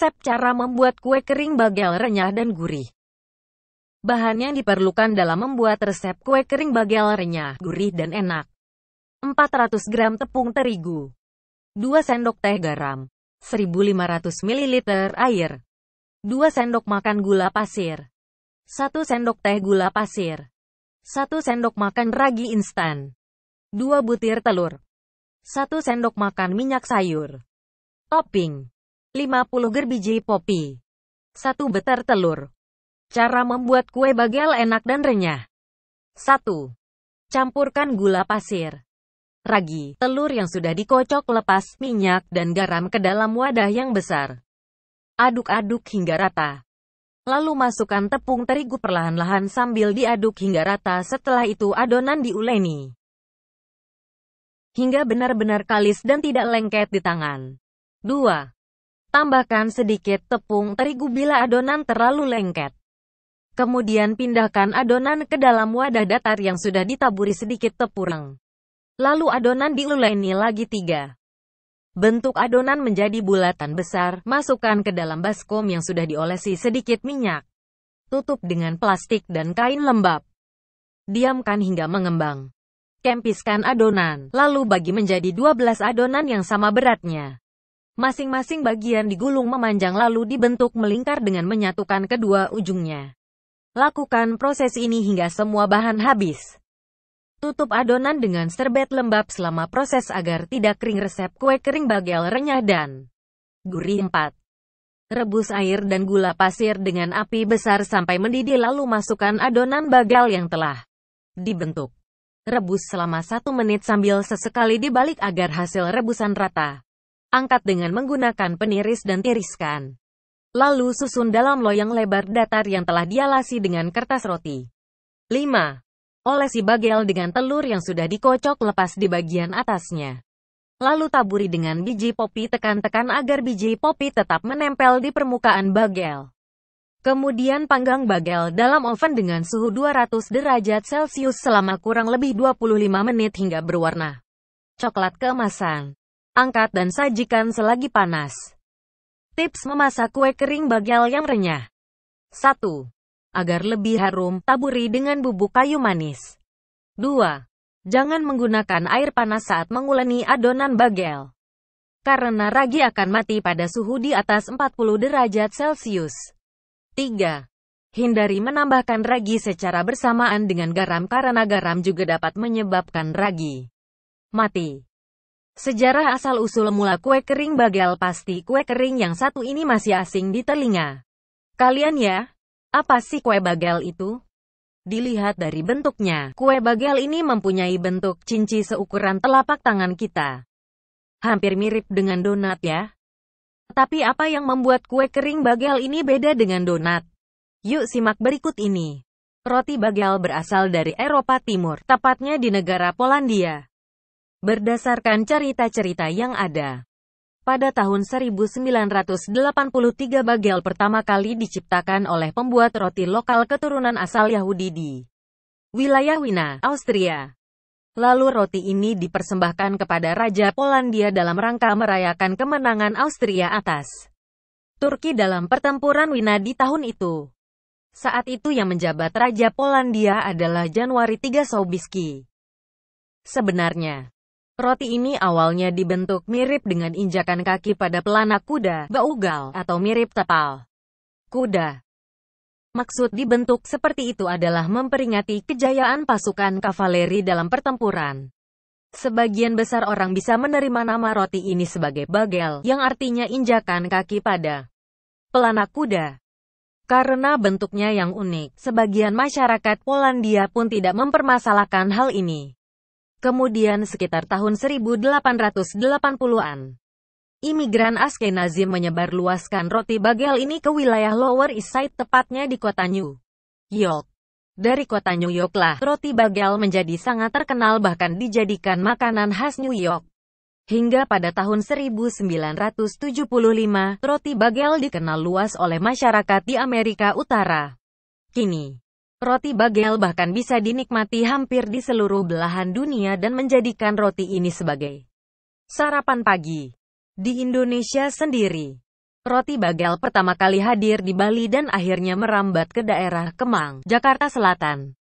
Resep cara membuat kue kering bagel renyah dan gurih. Bahan yang diperlukan dalam membuat resep kue kering bagel renyah, gurih dan enak. 400 gram tepung terigu, 2 sendok teh garam, 1500 ml air, 2 sendok makan gula pasir, 1 sendok teh gula pasir, 1 sendok makan ragi instan, 2 butir telur, 1 sendok makan minyak sayur. Topping 50 biji popi, 1 butir telur. Cara membuat kue bagel enak dan renyah. 1. Campurkan gula pasir, ragi, telur yang sudah dikocok lepas, minyak, dan garam ke dalam wadah yang besar. Aduk-aduk hingga rata. Lalu masukkan tepung terigu perlahan-lahan sambil diaduk hingga rata. Setelah itu adonan diuleni hingga benar-benar kalis dan tidak lengket di tangan. 2. Tambahkan sedikit tepung terigu bila adonan terlalu lengket. Kemudian pindahkan adonan ke dalam wadah datar yang sudah ditaburi sedikit tepung. Lalu adonan diuleni lagi. 3. Bentuk adonan menjadi bulatan besar, masukkan ke dalam baskom yang sudah diolesi sedikit minyak. Tutup dengan plastik dan kain lembab. Diamkan hingga mengembang. Kempiskan adonan, lalu bagi menjadi 12 adonan yang sama beratnya. Masing-masing bagian digulung memanjang lalu dibentuk melingkar dengan menyatukan kedua ujungnya. Lakukan proses ini hingga semua bahan habis. Tutup adonan dengan serbet lembab selama proses agar tidak kering. Resep kue kering bagel renyah dan gurih. 4. Rebus air dan gula pasir dengan api besar sampai mendidih lalu masukkan adonan bagel yang telah dibentuk. Rebus selama 1 menit sambil sesekali dibalik agar hasil rebusan rata. Angkat dengan menggunakan peniris dan tiriskan. Lalu susun dalam loyang lebar datar yang telah dialasi dengan kertas roti. 5. Olesi bagel dengan telur yang sudah dikocok lepas di bagian atasnya. Lalu taburi dengan biji popi, tekan-tekan agar biji popi tetap menempel di permukaan bagel. Kemudian panggang bagel dalam oven dengan suhu 200 derajat Celcius selama kurang lebih 25 menit hingga berwarna coklat keemasan. Angkat dan sajikan selagi panas. Tips memasak kue kering bagel yang renyah. 1. Agar lebih harum, taburi dengan bubuk kayu manis. 2. Jangan menggunakan air panas saat menguleni adonan bagel, karena ragi akan mati pada suhu di atas 40 derajat Celcius. 3. Hindari menambahkan ragi secara bersamaan dengan garam karena garam juga dapat menyebabkan ragi mati. Sejarah asal-usul mula kue kering bagel. Pasti kue kering yang satu ini masih asing di telinga kalian ya? Apa sih kue bagel itu? Dilihat dari bentuknya, kue bagel ini mempunyai bentuk cinci seukuran telapak tangan kita. Hampir mirip dengan donat ya? Tapi apa yang membuat kue kering bagel ini beda dengan donat? Yuk simak berikut ini. Roti bagel berasal dari Eropa Timur, tepatnya di negara Polandia. Berdasarkan cerita-cerita yang ada, pada tahun 1983 bagel pertama kali diciptakan oleh pembuat roti lokal keturunan asal Yahudi di wilayah Wina, Austria. Lalu roti ini dipersembahkan kepada Raja Polandia dalam rangka merayakan kemenangan Austria atas Turki dalam pertempuran Wina di tahun itu. Saat itu yang menjabat Raja Polandia adalah January III Sobieski. Sebenarnya, roti ini awalnya dibentuk mirip dengan injakan kaki pada pelana kuda, baugal, atau mirip tepal kuda. Maksud dibentuk seperti itu adalah memperingati kejayaan pasukan kavaleri dalam pertempuran. Sebagian besar orang bisa menerima nama roti ini sebagai bagel, yang artinya injakan kaki pada pelana kuda. Karena bentuknya yang unik, sebagian masyarakat Polandia pun tidak mempermasalahkan hal ini. Kemudian sekitar tahun 1880-an, imigran Ashkenazi menyebarluaskan roti bagel ini ke wilayah Lower East Side, tepatnya di kota New York. Dari kota New York lah, roti bagel menjadi sangat terkenal bahkan dijadikan makanan khas New York. Hingga pada tahun 1975, roti bagel dikenal luas oleh masyarakat di Amerika Utara. Kini, roti bagel bahkan bisa dinikmati hampir di seluruh belahan dunia dan menjadikan roti ini sebagai sarapan pagi. Di Indonesia sendiri, Roti bagel pertama kali hadir di Bali dan akhirnya merambat ke daerah Kemang, Jakarta Selatan.